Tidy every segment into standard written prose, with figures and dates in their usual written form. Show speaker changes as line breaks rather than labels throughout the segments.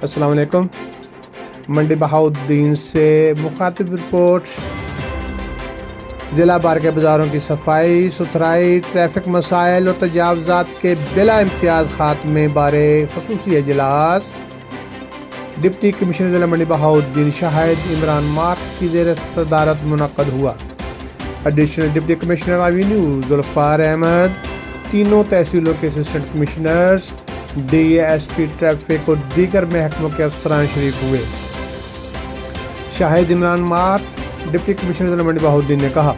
السلام علیکم۔ منڈی بہاؤالدین سے مخاطب رپورٹ۔ ضلع بھر کے بازاروں کی صفائی ستھرائی، ٹریفک مسائل اور تجاوزات کے بلا امتیاز خاتمے بارے خصوصی اجلاس ڈپٹی کمشنر ضلع منڈی بہاؤالدین شاہد عمران مارک کی زیر صدارت منعقد ہوا۔ Additional deputy commissioner revenue Zulfiqar Ahmed, تینوں تحصیلوں کے assistant commissioners, D S P traffic اور دیگر محکموں کے افسران شریک ہوئے۔ شاہد عمران مارک ڈپٹی کمشنر ضلع منڈی بہاؤالدین نے کہا،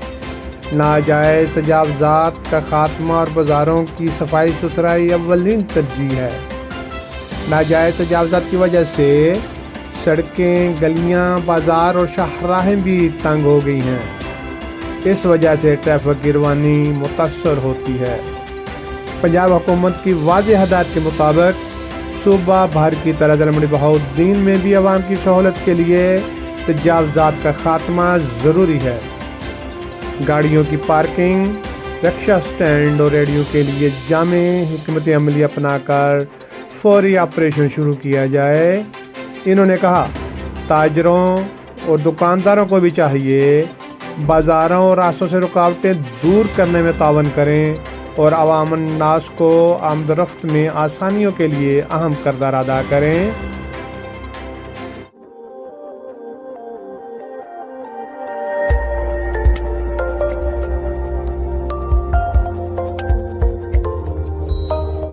ناجائز تجاوزات کا خاتمہ اور بازاروں کی صفائی ستھرائی اولین ترجیح ہے۔ ناجائز تجاوزات کی وجہ سے سڑکیں، گلیاں، بازار اور شاہراہیں بھی تنگ ہو گئی ہیں۔ اس وجہ سے ٹریفک کی روانی متاثر ہوتی ہے۔ پنجاب حکومت کی واضح ہدایت کے مطابق صوبہ بھر کی طرح ضلع منڈی بہاؤالدین میں بھی عوام کی سہولت کے لیے تجاوزات کا خاتمہ ضروری ہے۔ گاڑیوں کی پارکنگ، رکشہ سٹینڈ اور ریڑھیوں کے لیے جامع حکمت عملی اپنا کر فوری آپریشن شروع کیا جائے۔ انہوں نے کہا، تاجروں اور دکانداروں کو بھی چاہیے بازاروں اور راستوں سے رکاوٹیں دور کرنے میں تعاون کریں اور عوام الناس کو آمد و رفت میں آسانیوں کے لیے اہم کردار ادا کریں۔